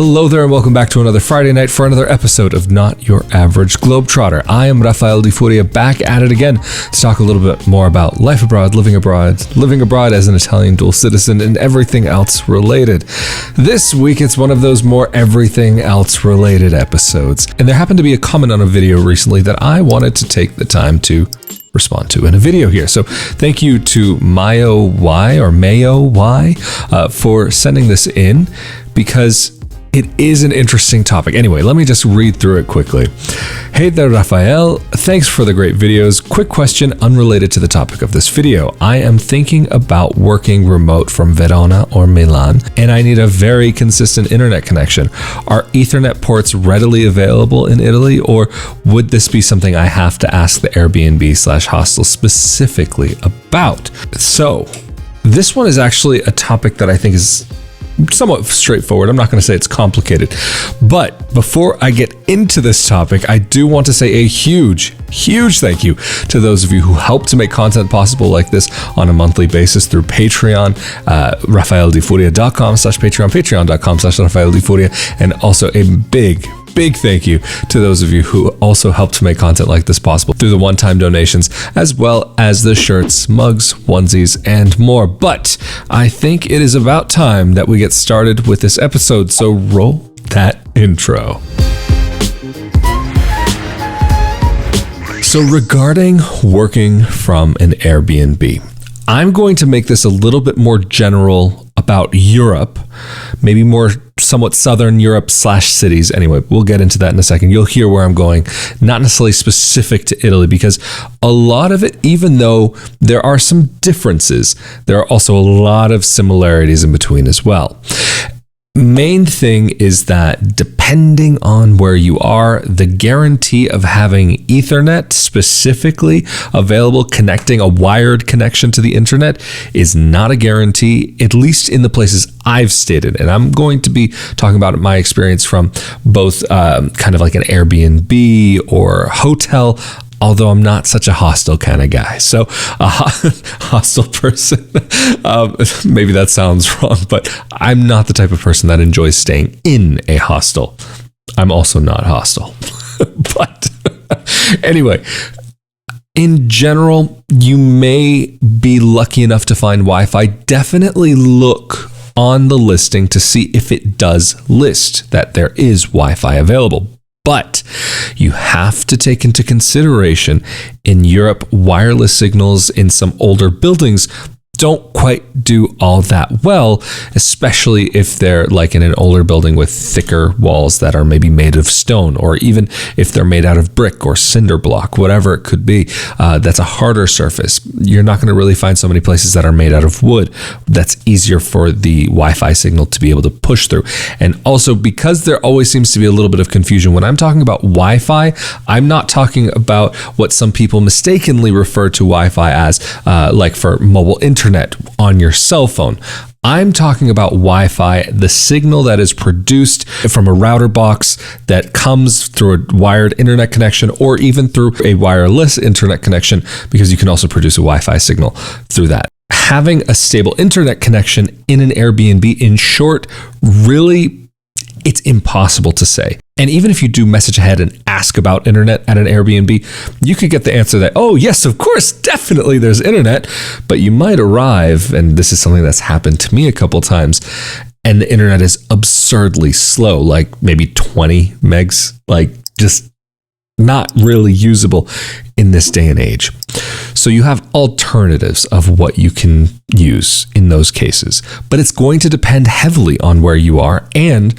Hello there and welcome back to another Friday night for another episode of Not Your Average Globetrotter. I am Rafael Di Furia, back at it again to talk a little bit more about life abroad, living abroad as an Italian dual citizen, and everything else related. This week it's one of those more everything else related episodes, and there happened to be a comment on a video recently that I wanted to take the time to respond to in a video here. So thank you to Mayo Y for sending this in, because it is an interesting topic. Anyway, let me just read through it quickly. Hey there, Rafael. Thanks for the great videos. Quick question unrelated to the topic of this video. I am thinking about working remote from Verona or Milan, and I need a very consistent internet connection. Are Ethernet ports readily available in Italy, or would this be something I have to ask the AirBNB/hostel specifically about? So, this one is actually a topic that I think is somewhat straightforward. I'm not going to say it's complicated, but before I get into this topic, I do want to say a huge thank you to those of you who help to make content possible like this on a monthly basis through Patreon, rafaeldifuria.com/Patreon, patreon.com/rafaeldifuria, and also a big thank you to those of you who also help to make content like this possible through the one-time donations, as well as the shirts, mugs, onesies, and more. But I think it is about time that we get started with this episode, so roll that intro. So regarding working from an Airbnb, I'm going to make this a little bit more general about Europe, maybe more somewhat Southern Europe / cities. Anyway, we'll get into that in a second. You'll hear where I'm going, not necessarily specific to Italy, because a lot of it, even though there are some differences, there are also a lot of similarities in between as well. Main thing is that depending on where you are, the guarantee of having Ethernet specifically available, connecting a wired connection to the internet, is not a guarantee, at least in the places I've stated. And I'm going to be talking about my experience from both kind of like an Airbnb or hotel, although I'm not such a hostel kind of guy. So a hostel person, maybe that sounds wrong, but I'm not the type of person that enjoys staying in a hostel. I'm also not hostile. But anyway, in general, you may be lucky enough to find Wi-Fi. Definitely look on the listing to see if it does list that there is Wi-Fi available. But you have to take into consideration, in Europe, wireless signals in some older buildings don't quite do all that well, especially if they're like in an older building with thicker walls that are maybe made of stone, or even if they're made out of brick or cinder block, whatever it could be. That's a harder surface. You're not going to really find so many places that are made out of wood. That's easier for the Wi-Fi signal to be able to push through. And also, because there always seems to be a little bit of confusion when I'm talking about Wi-Fi, I'm not talking about what some people mistakenly refer to Wi-Fi as, like for mobile internet on your cell phone. I'm talking about Wi-Fi, the signal that is produced from a router box that comes through a wired internet connection, or even through a wireless internet connection, because you can also produce a Wi-Fi signal through that. Having a stable internet connection in an Airbnb, in short, really, it's impossible to say. And even if you do message ahead and ask about internet at an Airbnb, you could get the answer that, oh yes, of course, definitely there's internet, but you might arrive, and this is something that's happened to me a couple times, and the internet is absurdly slow, like maybe 20 megs, like just not really usable in this day and age. So you have alternatives of what you can use in those cases, but it's going to depend heavily on where you are, and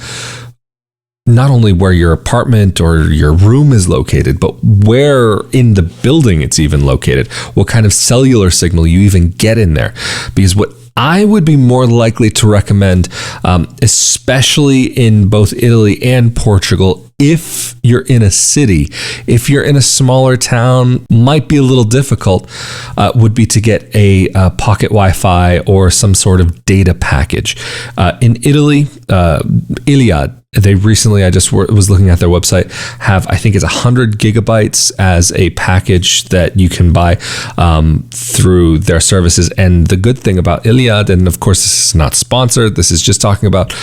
not only where your apartment or your room is located, but where in the building it's even located, what kind of cellular signal you even get in there. Because what I would be more likely to recommend, especially in both Italy and Portugal, if you're in a city, if you're in a smaller town, might be a little difficult, would be to get a pocket Wi-Fi or some sort of data package. In Italy, Iliad, they recently, I just was looking at their website, have, I think it's 100 gigabytes as a package that you can buy through their services. And the good thing about Iliad, and of course this is not sponsored, this is just talking about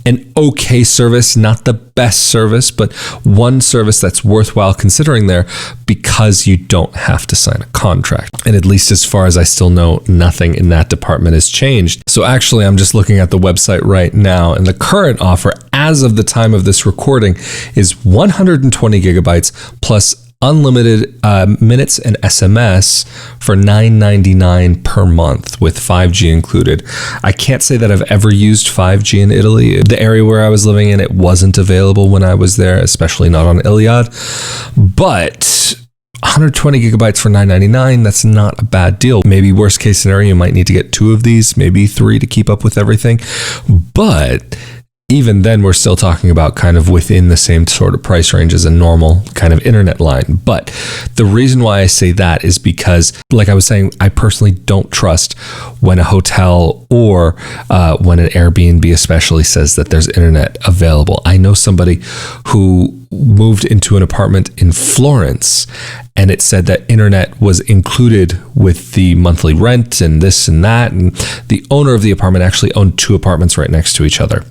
an okay service, not the best service, but one service that's worthwhile considering there because you don't have to sign a contract. And at least as far as I still know, nothing in that department has changed. So actually, I'm just looking at the website right now, and the current offer as of the time of this recording is 120 gigabytes plus unlimited minutes and SMS for $9.99 per month with 5G included. I can't say that I've ever used 5G in Italy. The area where I was living in, it wasn't available when I was there, especially not on Iliad. But 120 gigabytes for $9.99, that's not a bad deal. Maybe worst case scenario, you might need to get 2 of these, maybe 3 to keep up with everything. But even then, we're still talking about kind of within the same sort of price range as a normal kind of internet line. But the reason why I say that is because, like I was saying, I personally don't trust when a hotel or when an Airbnb especially says that there's internet available. I know somebody who moved into an apartment in Florence, and it said that internet was included with the monthly rent and this and that. And the owner of the apartment actually owned 2 apartments right next to each other.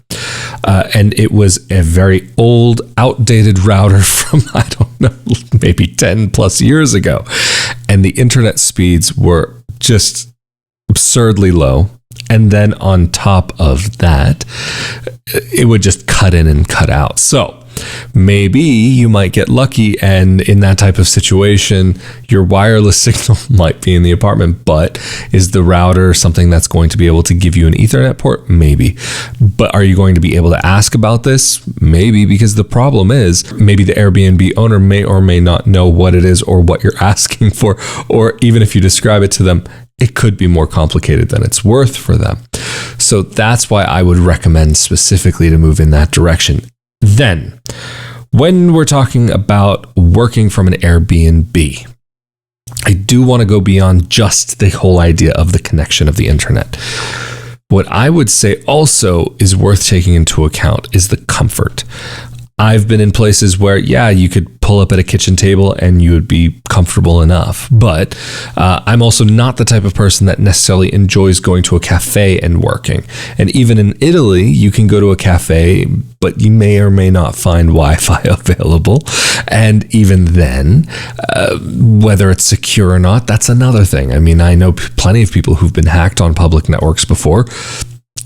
And it was a very old, outdated router from, I don't know, maybe 10 plus years ago. And the internet speeds were just absurdly low. And then on top of that, it would just cut in and cut out. So maybe you might get lucky, and in that type of situation, your wireless signal might be in the apartment, but is the router something that's going to be able to give you an Ethernet port? Maybe. But are you going to be able to ask about this? Maybe, because the problem is maybe the Airbnb owner may or may not know what it is or what you're asking for, or even if you describe it to them, it could be more complicated than it's worth for them. So that's why I would recommend specifically to move in that direction. Then, when we're talking about working from an Airbnb, I do want to go beyond just the whole idea of the connection of the internet. What I would say also is worth taking into account is the comfort. I've been in places where, yeah, you could pull up at a kitchen table and you would be comfortable enough. But I'm also not the type of person that necessarily enjoys going to a cafe and working. And even in Italy, you can go to a cafe, but you may or may not find Wi-Fi available. And even then, whether it's secure or not, that's another thing. I mean, I know plenty of people who've been hacked on public networks before.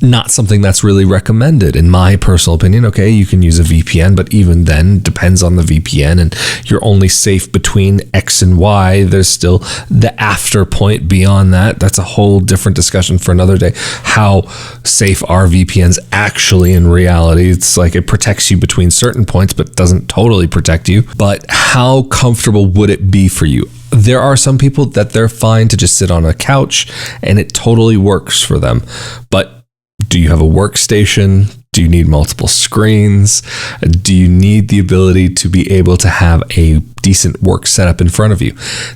Not something that's really recommended, in my personal opinion. Okay, you can use a VPN, but even then, depends on the VPN, and you're only safe between X and Y. There's still the after point beyond that. That's a whole different discussion for another day. How safe are VPNs actually in reality? It's like it protects you between certain points, but doesn't totally protect you. But how comfortable would it be for you? There are some people that they're fine to just sit on a couch, and it totally works for them. But do you have a workstation? Do you need multiple screens? Do you need the ability to be able to have a decent work setup in front of you?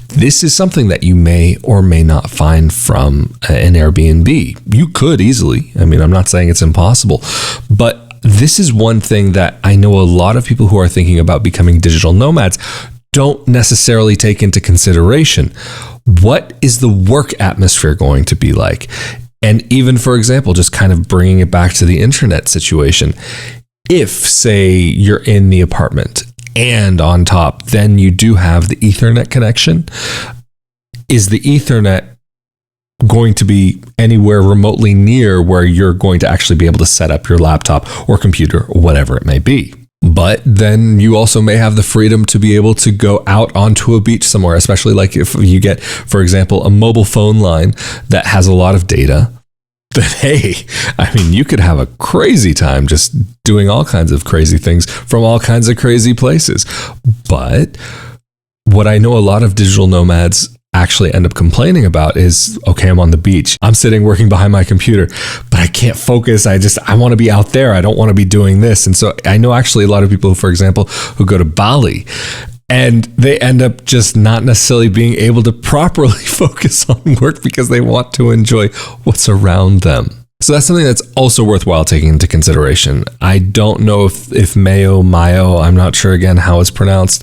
This is something that you may or may not find from an Airbnb. You could easily. I mean, I'm not saying it's impossible, but this is one thing that I know a lot of people who are thinking about becoming digital nomads don't necessarily take into consideration. What is the work atmosphere going to be like? And even, for example, just kind of bringing it back to the internet situation. If, say, you're in the apartment and on top, then you do have the Ethernet connection, is the Ethernet going to be anywhere remotely near where you're going to actually be able to set up your laptop or computer or whatever it may be? But then you also may have the freedom to be able to go out onto a beach somewhere, especially like if you get, for example, a mobile phone line that has a lot of data. Then, hey, I mean, you could have a crazy time just doing all kinds of crazy things from all kinds of crazy places. But what I know a lot of digital nomads actually end up complaining about is, okay, I'm on the beach. I'm sitting working behind my computer, but I can't focus. I want to be out there. I don't want to be doing this. And so I know actually a lot of people, for example, who go to Bali and they end up just not necessarily being able to properly focus on work because they want to enjoy what's around them. So that's something that's also worthwhile taking into consideration. I don't know if Mayo, I'm not sure again how it's pronounced,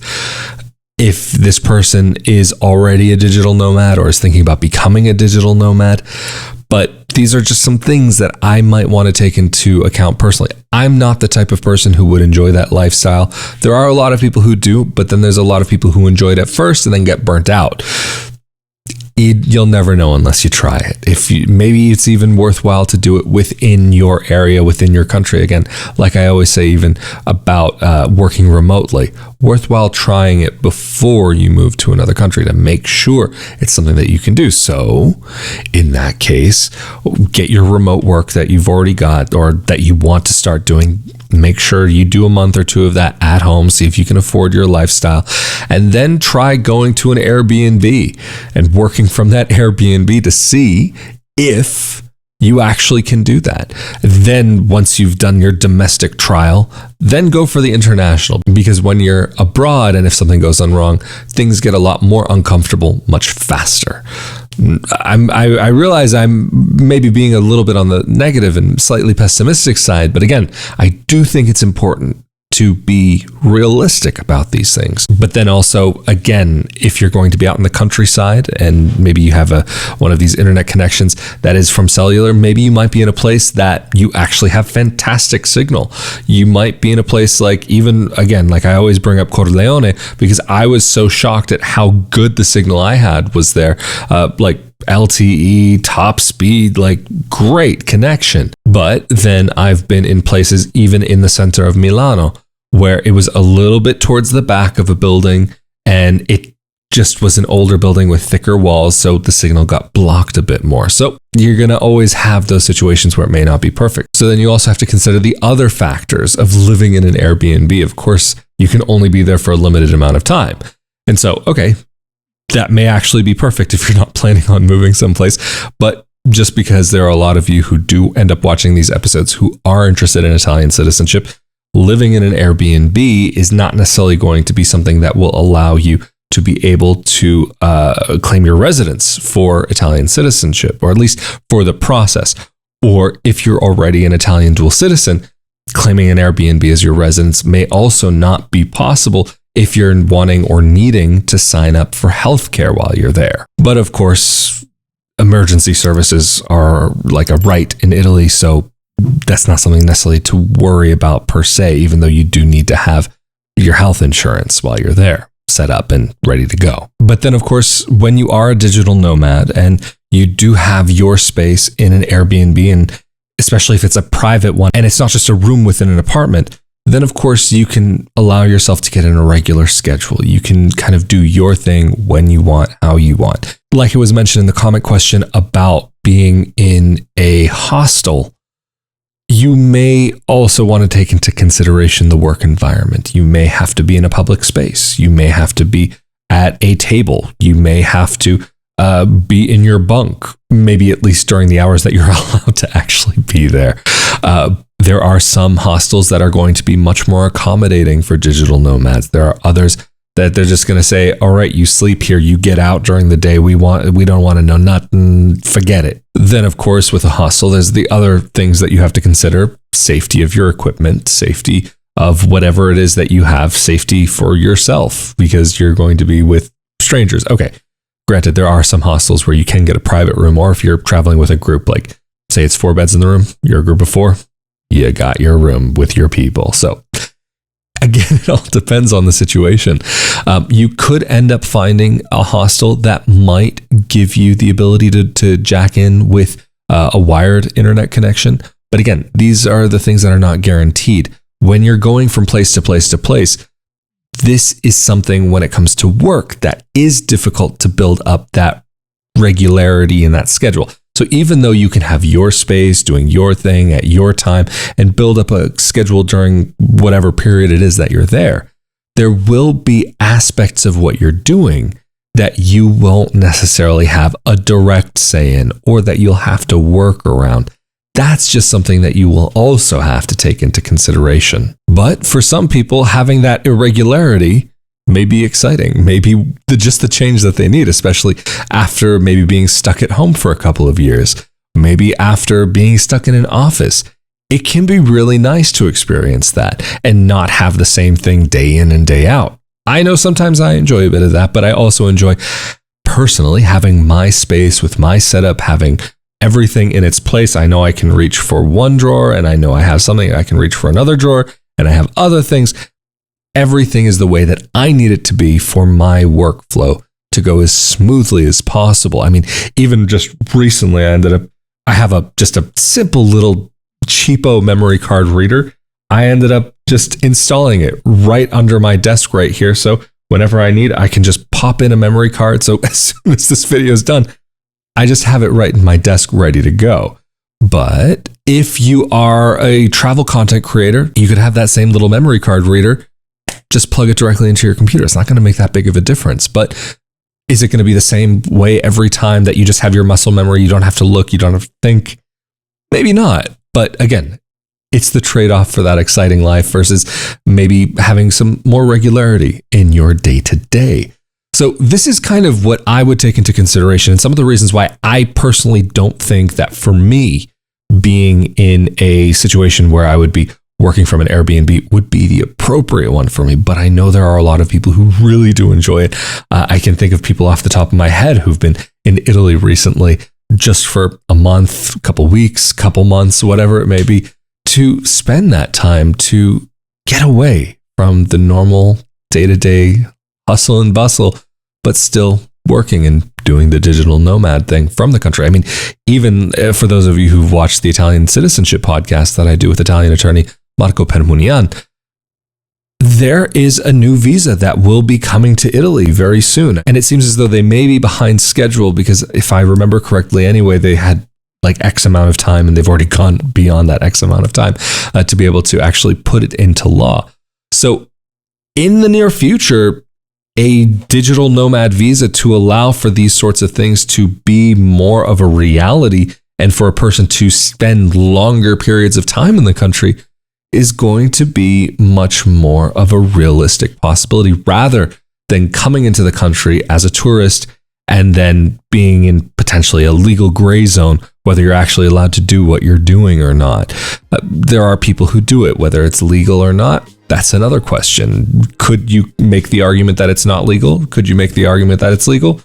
if this person is already a digital nomad or is thinking about becoming a digital nomad. But these are just some things that I might want to take into account personally. I'm not the type of person who would enjoy that lifestyle. There are a lot of people who do, but then there's a lot of people who enjoy it at first and then get burnt out. You'll never know unless you try it. Maybe it's even worthwhile to do it within your area, within your country. Again, like I always say, even about working remotely, worthwhile trying it before you move to another country to make sure it's something that you can do. So in that case, get your remote work that you've already got or that you want to start doing. Make sure you do a month or two of that at home, see if you can afford your lifestyle, and then try going to an Airbnb and working from that Airbnb to see if you actually can do that. Then once you've done your domestic trial, then go for the international, because when you're abroad and if something goes wrong, things get a lot more uncomfortable much faster. I realize I'm maybe being a little bit on the negative and slightly pessimistic side, but again, I do think it's important to be realistic about these things. But then also, again, if you're going to be out in the countryside and maybe you have one of these internet connections that is from cellular, maybe you might be in a place that you actually have fantastic signal. You might be in a place like, even again, like I always bring up Corleone, because I was so shocked at how good the signal I had was there. Like LTE, top speed, like great connection. But then I've been in places even in the center of Milano where it was a little bit towards the back of a building and it just was an older building with thicker walls, so the signal got blocked a bit more. So you're going to always have those situations where it may not be perfect. So then you also have to consider the other factors of living in an Airbnb. Of course, you can only be there for a limited amount of time. And so, okay, that may actually be perfect if you're not planning on moving someplace. But just because there are a lot of you who do end up watching these episodes who are interested in Italian citizenship, living in an Airbnb is not necessarily going to be something that will allow you to be able to claim your residence for Italian citizenship, or at least for the process. Or if you're already an Italian dual citizen, claiming an Airbnb as your residence may also not be possible if you're wanting or needing to sign up for healthcare while you're there. But of course, emergency services are like a right in Italy, so that's not something necessarily to worry about per se, even though you do need to have your health insurance while you're there set up and ready to go. But then, of course, when you are a digital nomad and you do have your space in an Airbnb, and especially if it's a private one and it's not just a room within an apartment, then of course you can allow yourself to get in a regular schedule. You can kind of do your thing when you want, how you want. Like it was mentioned in the comment question about being in a hostel, you may also want to take into consideration the work environment. You may have to be in a public space. You may have to be at a table. You may have to be in your bunk, maybe at least during the hours that you're allowed to actually be there. There are some hostels that are going to be much more accommodating for digital nomads. There are others that they're just going to say, all right, you sleep here, you get out during the day. We don't want to know nothing, forget it. Then, of course, with a hostel, there's the other things that you have to consider: safety of your equipment, safety of whatever it is that you have, safety for yourself, because you're going to be with strangers. Okay, granted, there are some hostels where you can get a private room, or if you're traveling with a group, like say it's 4 beds in the room, you're a group of 4, you got your room with your people. So again, it all depends on the situation. You could end up finding a hostel that might give you the ability to jack in with a wired internet connection. But again, these are the things that are not guaranteed. When you're going from place to place to place, this is something when it comes to work that is difficult to build up that regularity in that schedule. So even though you can have your space doing your thing at your time and build up a schedule during whatever period it is that you're there, there will be aspects of what you're doing that you won't necessarily have a direct say in, or that you'll have to work around. That's just something that you will also have to take into consideration. But for some people, having that irregularity may be exciting. Maybe just the change that they need, especially after maybe being stuck at home for a couple of years. Maybe after being stuck in an office. It can be really nice to experience that and not have the same thing day in and day out. I know sometimes I enjoy a bit of that, but I also enjoy personally having my space with my setup, having everything in its place. I know I can reach for one drawer, and I know I have something I can reach for another drawer, and I have other things. Everything is the way that I need it to be for my workflow to go as smoothly as possible. I mean, even just recently, I have just a simple little cheapo memory card reader. I ended up just installing it right under my desk right here. So whenever I need, I can just pop in a memory card. So as soon as this video is done, I just have it right in my desk ready to go. But if you are a travel content creator, you could have that same little memory card reader, just plug it directly into your computer. It's not going to make that big of a difference. But is it going to be the same way every time that you just have your muscle memory? You don't have to look, you don't have to think. Maybe not. But again, it's the trade-off for that exciting life versus maybe having some more regularity in your day-to-day. So this is kind of what I would take into consideration, and some of the reasons why I personally don't think that for me, being in a situation where I would be working from an Airbnb would be the appropriate one for me. But I know there are a lot of people who really do enjoy it. I can think of people off the top of my head who've been in Italy recently just for a month, couple weeks, couple months, whatever it may be, to spend that time to get away from the normal day-to-day hustle and bustle, but still working and doing the digital nomad thing from the country. I mean, even for those of you who've watched the Italian citizenship podcast that I do with Italian attorney Marco Permunian, there is a new visa that will be coming to Italy very soon. And it seems as though they may be behind schedule because if I remember correctly anyway, they had like X amount of time and they've already gone beyond that X amount of time to be able to actually put it into law. So in the near future, a digital nomad visa to allow for these sorts of things to be more of a reality and for a person to spend longer periods of time in the country is going to be much more of a realistic possibility rather than coming into the country as a tourist and then being in potentially a legal gray zone, whether you're actually allowed to do what you're doing or not. There are people who do it, whether it's legal or not. That's another question. Could you make the argument that it's not legal? Could you make the argument that it's legal?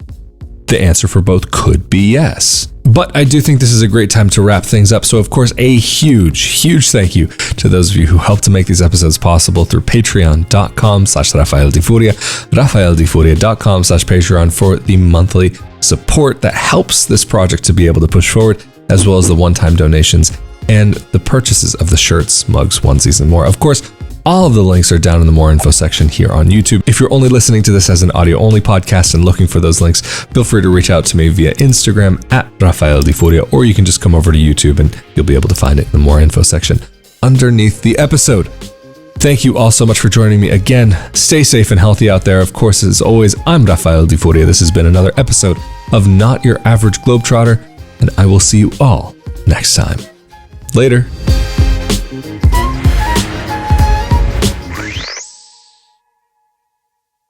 The answer for both could be yes. But I do think this is a great time to wrap things up. So of course, a huge thank you to those of you who helped to make these episodes possible through patreon.com/RafaelDiFuria, RafaelDiFuria.com/Patreon for the monthly support that helps this project to be able to push forward, as well as the one-time donations and the purchases of the shirts, mugs, onesies, and more. Of course, all of the links are down in the more info section here on YouTube. If you're only listening to this as an audio-only podcast and looking for those links, feel free to reach out to me via Instagram @RafaelDiFuria, or you can just come over to YouTube and you'll be able to find it in the more info section underneath the episode. Thank you all so much for joining me again. Stay safe and healthy out there. Of course, as always, I'm Rafael Difuria. This has been another episode of Not Your Average Globetrotter, and I will see you all next time. Later.